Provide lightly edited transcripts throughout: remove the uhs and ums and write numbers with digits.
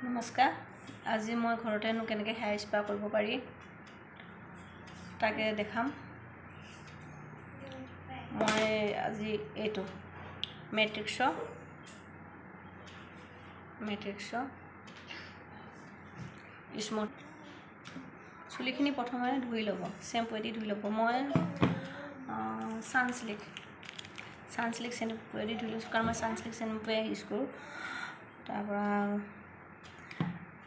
নমস্কাৰ। আজি মই ঘৰতেনো কেনেকৈ হেয়াৰ স্পা কৰিব পাৰি তাকে দেখাম। মই আজি এইটো মেট্ৰিক্সৰ স্মুথ চুলিখিনি প্ৰথমে ধুই ল'ব, চেম্পুৱেদি ধুই ল'ব। মই ছানছিল্ক চেম্পুৱেদি ধুই লৈছোঁ, কাৰণ মই ছানছিল্ক চেম্পুৱে ইউজ কৰোঁ। তাৰপৰা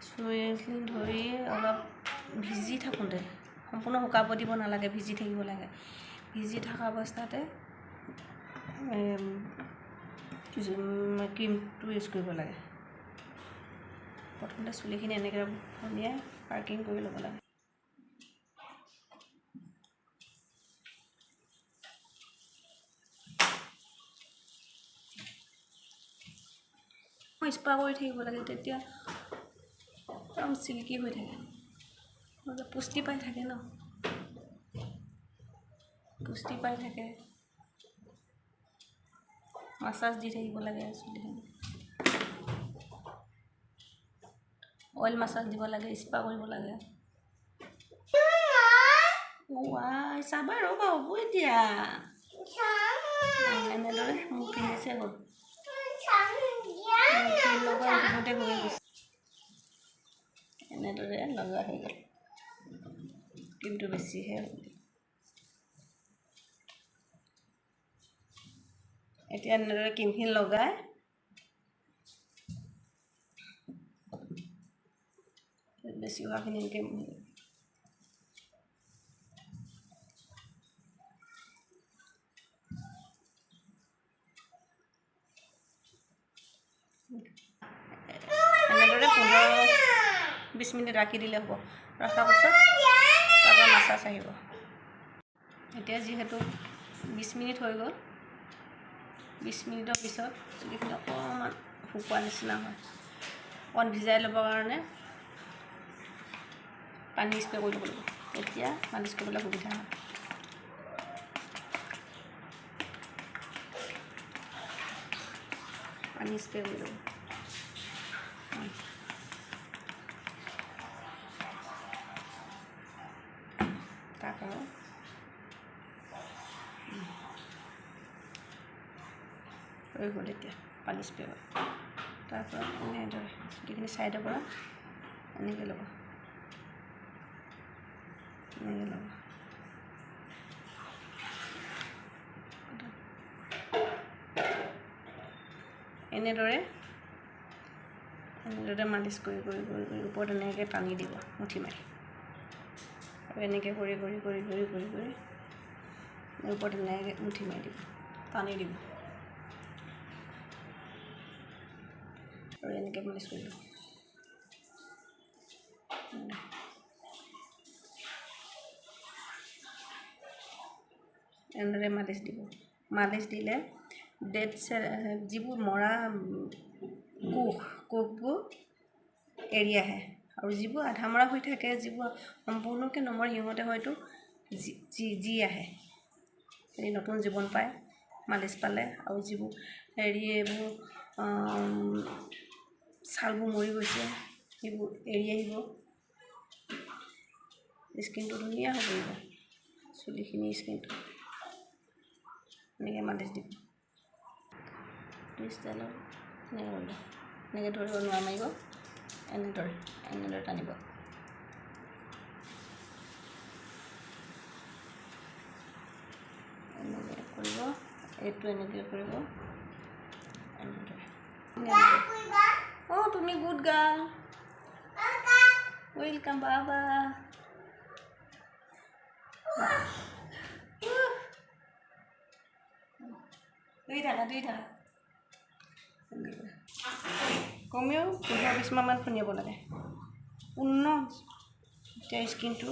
চুলিখিনি ধৰি অলপ ভিজি থাকোঁতে, সম্পূৰ্ণ শুকাব দিব নালাগে, ভিজি থাকিব লাগে। ভিজি থকা অৱস্থাতে ক্ৰীমটো ইউজ কৰিব লাগে। প্ৰথমতে চুলিখিনি এনেকৈ ধুনীয়া পাৰ্কিং কৰি ল'ব লাগে। স্পা কৰি থাকিব লাগে, তেতিয়া একদম চিল্কি হৈ থাকে, পুষ্টি পাই থাকে ন, পুষ্টি পাই থাকে। মাছাজ দি থাকিব লাগে চুলিখিনি, অইল মাছাজ দিব লাগে, স্পা কৰিব লাগে। চাবা ৰ'বা, হ'ব এতিয়া। এনেদৰে মোক পিন্ধিছে হ'ল, এনেদৰে লগা হৈ গ'ল, কিন্তু বেছিহে হ'ল। এতিয়া এনেদৰে ক্ৰীমখিনি লগাই বেছি হোৱাখিনি এনেকৈ এনেদৰে 15-20 মিনিট ৰাখি দিলে হ'ব। ৰখাৰ পাছত তাৰপৰা মাছাজ আহিব। এতিয়া যিহেতু 20 মিনিট হৈ গ'ল, 20 মিনিটৰ পিছত চুলিখিনি অকণমান শুকোৱা নিচিনা হয়। অকণ ভিজাই ল'বৰ কাৰণে পানী স্প্ৰে কৰি ল'ব লাগিব, তেতিয়া মালিচ কৰিবলৈ সুবিধা হয়। পানী স্প্ৰে কৰি ল'ব। তাৰপৰা হৈ গ'ল, এতিয়া পানী স্প্ৰে হয়। তাৰপৰা এনেদৰে চুলিখিনি ছাইডৰ পৰা এনেকৈ ল'ব, এনেকৈ ল'ব। এনেদৰে মালিচ কৰি ওপৰত এনেকৈ টানি দিব মুঠি মাৰি, আৰু এনেকৈ কৰি ওপৰত এনেকৈ মুঠি মাৰি দিব, টানি দিব, আৰু এনেকৈ মালিচ কৰি দিব। এনেদৰে মালিচ দিব। মালিচ দিলে ডেড চেল, যিবোৰ মৰা কোষবোৰ এৰি আহে, আৰু যিবোৰ আধা মৰা হৈ থাকে, যিবোৰ সম্পূৰ্ণকৈ নমৰে, সিহঁতে হয়তো যি আহে, নতুন জীৱন পায় মালিচ পালে। আৰু যিবোৰ এইবোৰ ছালবোৰ মৰি গৈছে, সেইবোৰ এৰি আহিব, স্কিনটো ধুনীয়া হৈ পৰিব। চুলিখিনি স্কিনটো এনেকৈ মালিচ দিব। ষ্টাইলত এনেকৈ ধৰিব, নোৱা মাৰিব, এনেদৰে টানিব। এনেকৈ কৰিব, এইটো এনেকৈ কৰিব, এনেদৰে। তুমি গুড গাৰ্ল, ৱেলকাম বাবা। দুই থাকা কমেও 15-20 মিনিটমান খুন্দিব লাগে, পূৰ্ণ এতিয়া স্কিনটো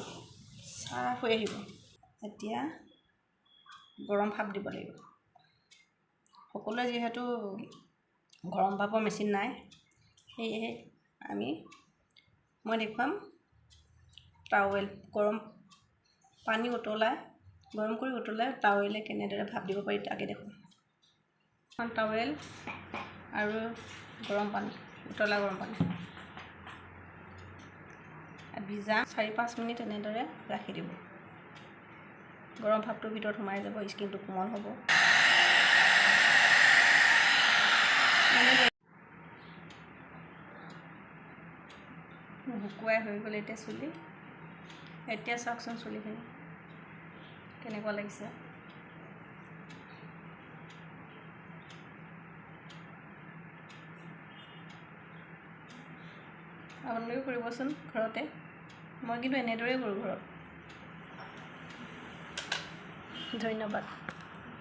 চাফ হৈ আহিব। এতিয়া গৰম ভাপ দিব লাগিব। সকলোৱে যিহেতু গৰম ভাপৰ মেচিন নাই, সেয়েহে মই দেখুৱাম টাৱেল, গৰম পানী গৰম কৰি উতলাই টাৱেলে কেনেদৰে ভাপ দিব পাৰি তাকে দেখুৱাম। টাৱেল আৰু গৰম পানী, উতলা গৰম পানী ভিজাম 4-5 মিনিট এনেদৰে ৰাখি দিব। গৰম ভাপটোৰ ভিতৰত সোমাই যাব, স্কিনটো কোমল হ'ব। শুকুৱাই হৈ গ'ল এতিয়া চুলি। এতিয়া চাওকচোন চুলিখিনি কেনেকুৱা লাগিছে। আপোনালোকেও কৰিবচোন ঘৰতে। মই কিন্তু এনেদৰেই কৰোঁ ঘৰত। ধন্যবাদ।